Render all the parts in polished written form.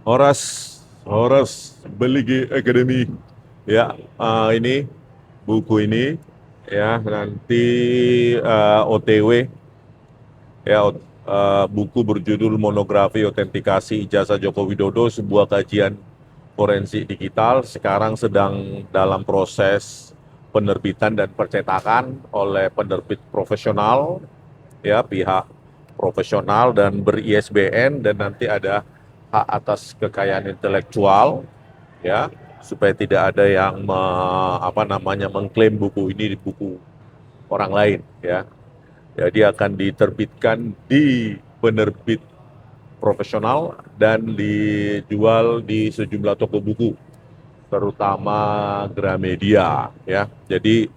Horas, Horas Beligi Academy. Ya, ini buku ini ya nanti OTW ya buku berjudul Monografi Otentikasi Ijazah Joko Widodo, sebuah kajian forensik digital sekarang sedang dalam proses penerbitan dan percetakan oleh penerbit profesional, ya, pihak profesional dan ber-ISBN, dan nanti ada hak atas kekayaan intelektual, ya, supaya tidak ada yang mengklaim buku ini di buku orang lain, ya. Jadi akan diterbitkan di penerbit profesional dan dijual di sejumlah toko buku, terutama Gramedia, ya. Jadi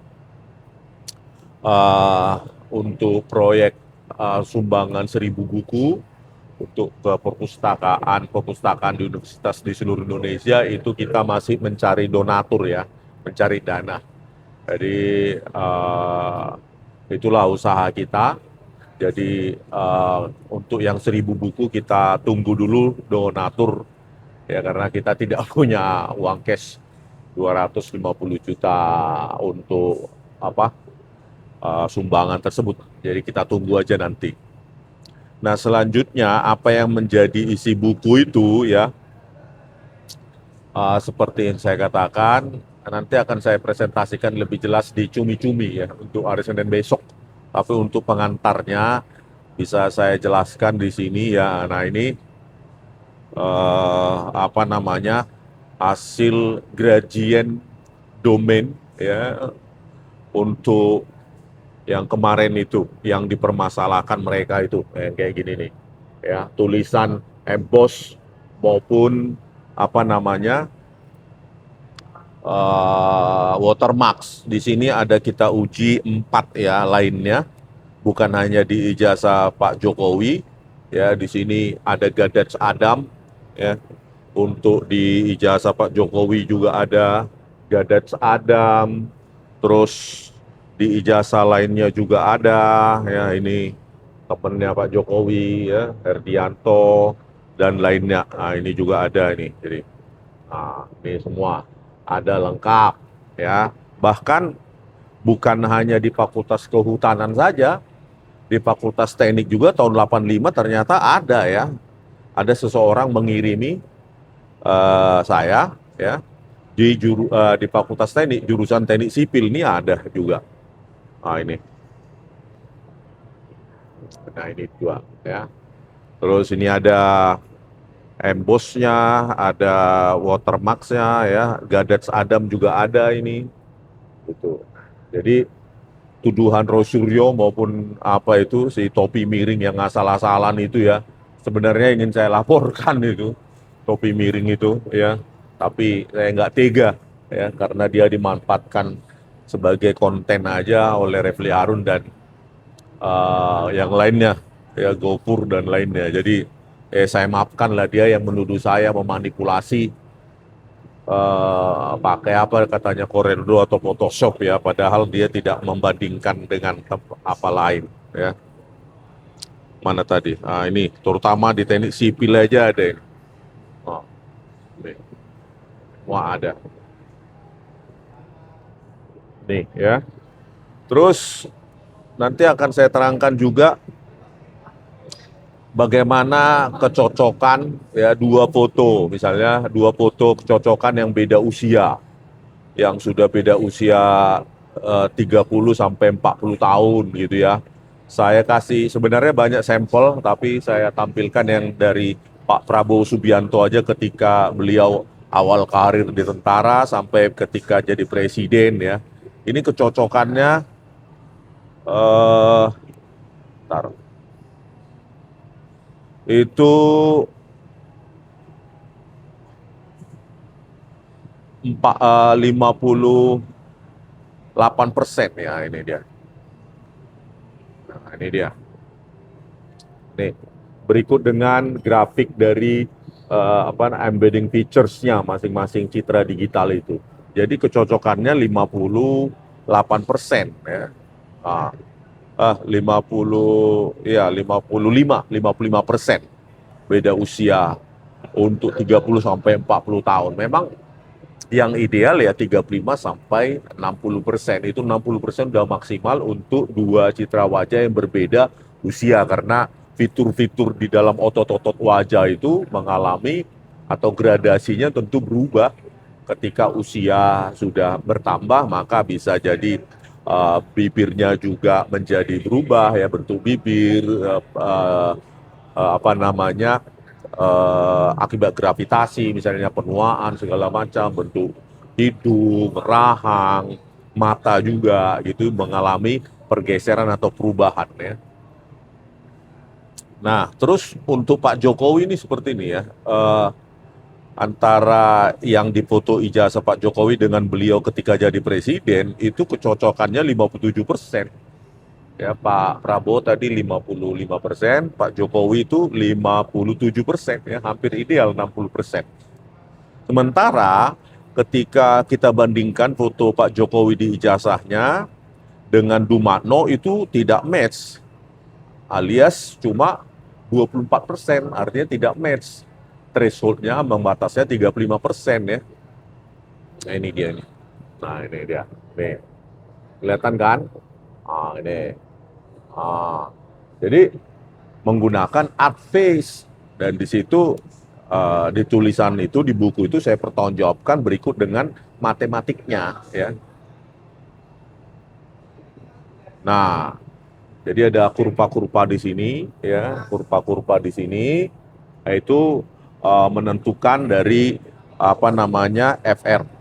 uh, untuk proyek sumbangan 1.000 buku untuk ke perpustakaan di universitas di seluruh Indonesia, itu kita masih mencari donatur, ya, mencari dana. Jadi itulah usaha kita. Jadi untuk yang 1.000 buku kita tunggu dulu donatur, ya, karena kita tidak punya uang cash 250 juta untuk sumbangan tersebut. Jadi kita tunggu aja nanti. Nah, selanjutnya apa yang menjadi isi buku itu, ya, seperti yang saya katakan, nanti akan saya presentasikan lebih jelas di cumi-cumi, ya, untuk hari Senin besok. Tapi untuk pengantarnya bisa saya jelaskan di sini, ya. Nah, ini hasil gradient domain, ya, untuk yang kemarin itu yang dipermasalahkan mereka itu, kayak gini nih, ya, tulisan emboss maupun watermarks. Di sini ada kita uji 4, ya, lainnya, bukan hanya di ijazah Pak Jokowi, ya. Di sini ada Gadets Adam, ya, untuk di ijazah Pak Jokowi juga ada Gadets Adam, terus di ijazah lainnya juga ada, ya, ini temennya Pak Jokowi, ya, Herdianto dan lainnya. Nah, ini juga ada ini. Jadi, nah, ini semua ada lengkap, ya. Bahkan bukan hanya di Fakultas Kehutanan saja, di Fakultas Teknik juga tahun 85 ternyata ada, ya. Ada seseorang mengirimi saya, ya, di Fakultas Teknik jurusan Teknik Sipil ini ada juga. Nah, ini. Nah, ini dua, ya. Terus ini ada embossnya, ada watermarksnya, ya, Gadets Adam juga ada ini, gitu. Jadi tuduhan Rosuryo maupun apa itu si topi miring yang asal-asalan itu, ya, sebenarnya ingin saya laporkan itu topi miring itu, ya, tapi saya nggak tega, ya, karena dia dimanfaatkan sebagai konten aja oleh Refli Harun dan yang lainnya, ya, GoPur dan lainnya. Jadi saya maafkanlah dia yang menuduh saya memanipulasi pakai apa katanya Coreldraw atau Photoshop, ya, padahal dia tidak membandingkan dengan apa lain, ya. Mana tadi? Ah, ini terutama di teknik sipil aja ada ini. Oh, nih, wah, ada nih, ya. Terus nanti akan saya terangkan juga bagaimana kecocokan, ya, dua foto, misalnya dua foto kecocokan yang beda usia, yang sudah beda usia 30 sampai 40 tahun, gitu, ya. Saya kasih sebenarnya banyak sampel, tapi saya tampilkan yang dari Pak Prabowo Subianto aja ketika beliau awal karir di tentara sampai ketika jadi presiden, ya. Ini kecocokannya, eh bentar, itu 58%, ya, ini dia. Nah, ini dia. Nih, berikut dengan grafik dari embedding features-nya masing-masing citra digital itu. Jadi kecocokannya 58%, ya. Ah, 50, ya, 55% beda usia. untuk 30 sampai 40 tahun. Memang yang ideal ya 35 sampai 60%. Itu 60% udah maksimal untuk dua citra wajah yang berbeda usia, karena fitur-fitur di dalam otot-otot wajah itu mengalami atau gradasinya tentu berubah ketika usia sudah bertambah, maka bisa jadi bibirnya juga menjadi berubah ya, bentuk bibir, apa namanya, akibat gravitasi, misalnya penuaan segala macam, bentuk hidung, rahang, mata juga gitu mengalami pergeseran atau perubahan ya. Nah, terus untuk Pak Jokowi ini seperti ini ya, antara yang difoto ijazah Pak Jokowi dengan beliau ketika jadi presiden itu kecocokannya 57%. Ya, Pak Prabowo tadi 55%, Pak Jokowi itu 57% ya, hampir ideal 60%. Sementara ketika kita bandingkan foto Pak Jokowi di ijazahnya dengan Dumatno itu tidak match, alias cuma 24%, artinya tidak match. Thresholdnya ambang batasnya 35% ya. Nah ini dia ini. Nah ini dia. Nih, kelihatan kan? Ah ini. Ah. Jadi menggunakan art face, dan di situ di tulisan itu di buku itu saya pertanggungjawabkan berikut dengan matematiknya ya. Nah, jadi ada kurva-kurva di sini ya, kurva-kurva di sini yaitu menentukan dari apa namanya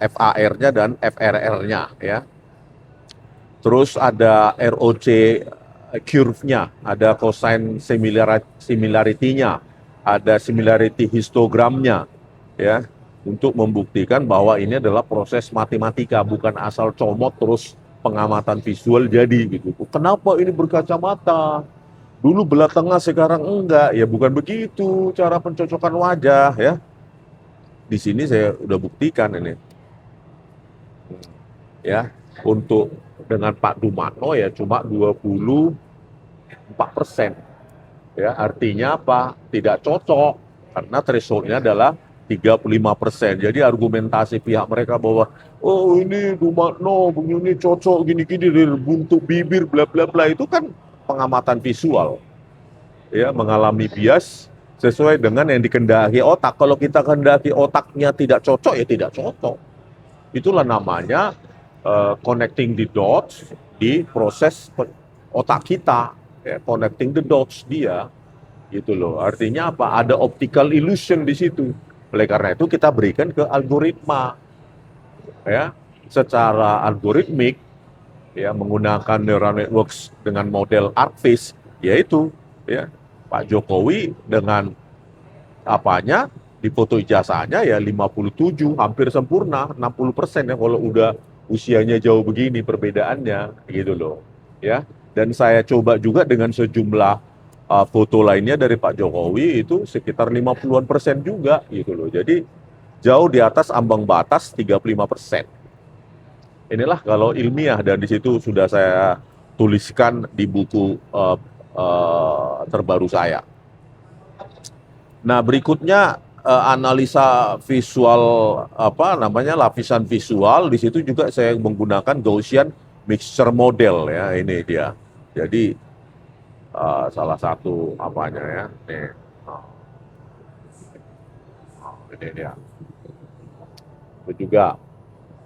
FAR-nya dan FRR-nya ya. Terus ada ROC curve-nya, ada cosine similarity-nya, ada similarity histogramnya, ya, untuk membuktikan bahwa ini adalah proses matematika, bukan asal comot terus pengamatan visual jadi gitu. Kenapa ini berkacamata? Dulu belah tengah, sekarang enggak. Ya bukan begitu cara pencocokan wajah ya. Di sini saya udah buktikan ini. Ya, untuk dengan Pak Dumatno ya cuma 24%. Ya, artinya apa? Tidak cocok karena thresholdnya adalah 35%. Jadi argumentasi pihak mereka bahwa oh ini Dumatno begini cocok gini-gini dari bentuk bibir bla bla bla itu kan pengamatan visual. Ya, mengalami bias sesuai dengan yang dikehendaki otak. Kalau kita kehendaki otaknya tidak cocok ya tidak cocok. Itulah namanya connecting the dots di proses otak kita, ya, connecting the dots dia, gitu loh. Artinya apa? Ada optical illusion di situ. Oleh karena itu kita berikan ke algoritma, ya, secara algoritmik, ya, menggunakan neural networks dengan model ArcFish, yaitu, ya, Pak Jokowi dengan apanya di foto ijazahnya ya 57, hampir sempurna 60% ya kalau udah usianya jauh begini perbedaannya gitu loh ya. Dan saya coba juga dengan sejumlah foto lainnya dari Pak Jokowi itu sekitar 50-an% juga gitu loh. Jadi jauh di atas ambang batas 35%. Inilah kalau ilmiah, dan di situ sudah saya tuliskan di buku terbaru saya. Nah, berikutnya analisa visual, apa namanya, lapisan visual. Di situ juga saya menggunakan Gaussian mixture model ya, ini dia. Jadi salah satu apanya ya. Nih. Nah, ini dia. Itu juga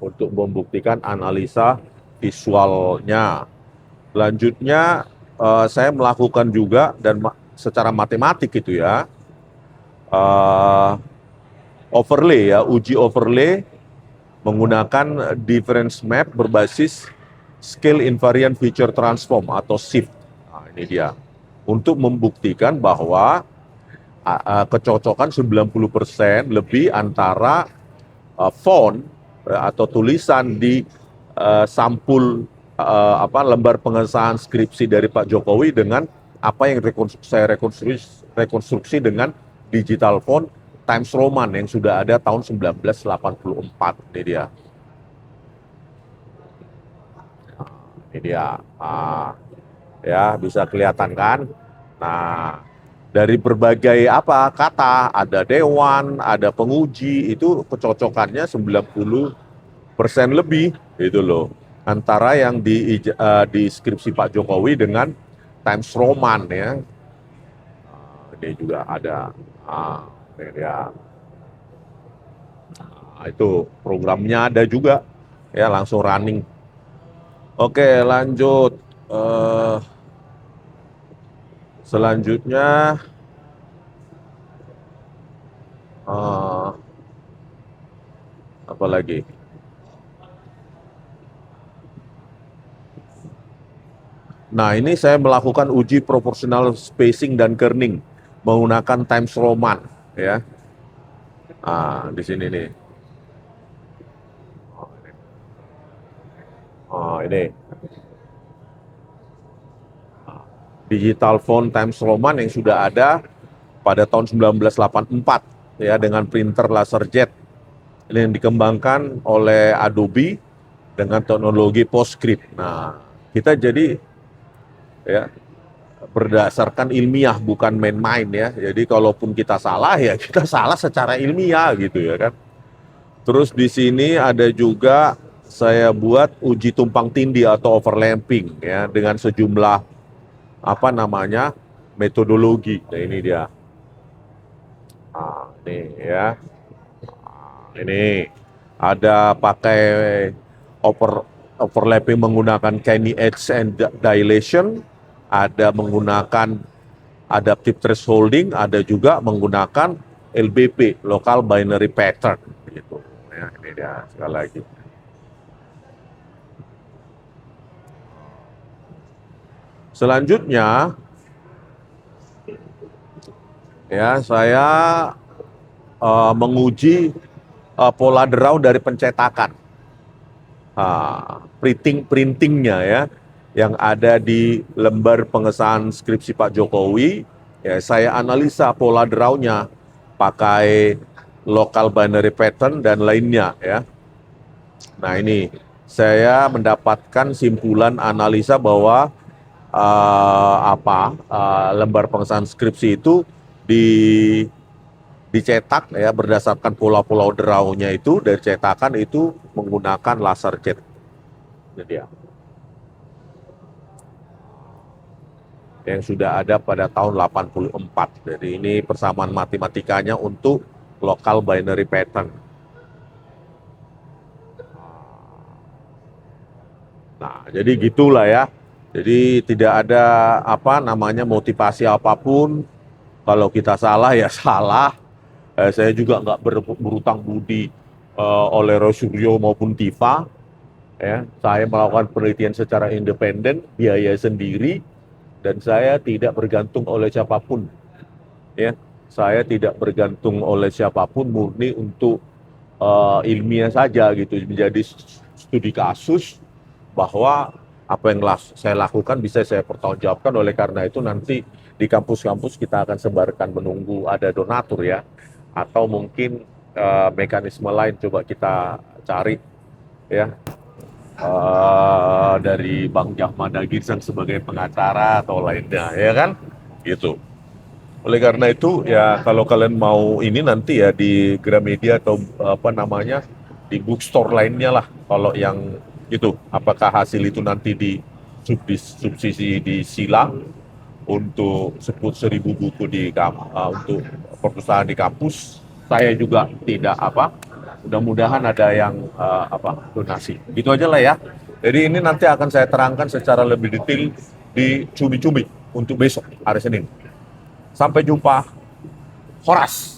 untuk membuktikan analisa visualnya. Selanjutnya saya melakukan juga dan secara matematik gitu ya. Overlay ya, uji overlay menggunakan difference map berbasis scale invariant feature transform atau SIFT. Nah, ini dia. Untuk membuktikan bahwa kecocokan 90% lebih antara font atau tulisan di sampul apa lembar pengesahan skripsi dari Pak Jokowi dengan apa yang saya rekonstruksi dengan digital font Times Roman yang sudah ada tahun 1984. Ini dia. Ini dia. Ya, bisa kelihatan kan? Nah, dari berbagai apa kata, ada dewan, ada penguji, itu kecocokannya 90% lebih itu loh. Antara yang di skripsi Pak Jokowi dengan Times Roman ya. Ini juga ada ini ya, itu programnya ada juga ya, langsung running. Oke, lanjut. Eh, Selanjutnya eh, apa lagi? Nah, ini saya melakukan uji proportional spacing dan kerning menggunakan Times Roman ya. Di sini nih. Ini digital font Times Roman yang sudah ada pada tahun 1984 ya, dengan printer laserjet. Ini yang dikembangkan oleh Adobe dengan teknologi PostScript. Nah, kita jadi ya berdasarkan ilmiah, bukan main-main ya. Jadi kalaupun kita salah ya kita salah secara ilmiah gitu ya kan. Terus di sini ada juga saya buat uji tumpang tindih atau overlapping ya dengan sejumlah apa namanya metodologi. Nah, ini dia. Ini ya. Ini ada pakai overlapping menggunakan Kenny edge and dilation, ada menggunakan adaptive thresholding, ada juga menggunakan LBP, local binary pattern gitu. Ya, ini dia sekali lagi. Selanjutnya ya saya menguji pola derau dari pencetakan, printingnya ya, yang ada di lembar pengesahan skripsi Pak Jokowi. Ya, saya analisa pola deraunya pakai local binary pattern dan lainnya ya. Nah, ini saya mendapatkan simpulan analisa bahwa lembar pengesahan skripsi itu di dicetak ya berdasarkan pola-pola deraunya itu dari cetakan itu menggunakan laser jet. Jadi ya, yang sudah ada pada tahun 84. Jadi ini persamaan matematikanya untuk local binary pattern. Nah, jadi gitulah ya. Jadi tidak ada apa namanya motivasi apapun. Kalau kita salah ya salah. Saya juga nggak berutang budi oleh Rosuryo maupun Tifa. Ya, saya melakukan penelitian secara independen, biaya sendiri, dan saya tidak bergantung oleh siapapun. Ya, saya tidak bergantung oleh siapapun, murni untuk ilmiah saja gitu, menjadi studi kasus bahwa apa yang saya lakukan bisa saya pertanggungjawabkan. Oleh karena itu nanti di kampus-kampus kita akan sebarkan, menunggu ada donatur ya, atau mungkin mekanisme lain coba kita cari ya, dari Bang Jahmada Girsang sebagai pengacara atau lainnya ya kan gitu. Oleh karena itu ya kalau kalian mau ini nanti ya di Gramedia atau apa namanya di bookstore lainnya lah, kalau yang itu apakah hasil itu nanti di subsidi di silang untuk sebut 1.000 buku untuk perpustakaan di kampus, saya juga tidak apa, mudah-mudahan ada yang donasi. Gitu aja lah ya. Jadi ini nanti akan saya terangkan secara lebih detail di cumi-cumi untuk besok hari Senin. Sampai jumpa. Horas.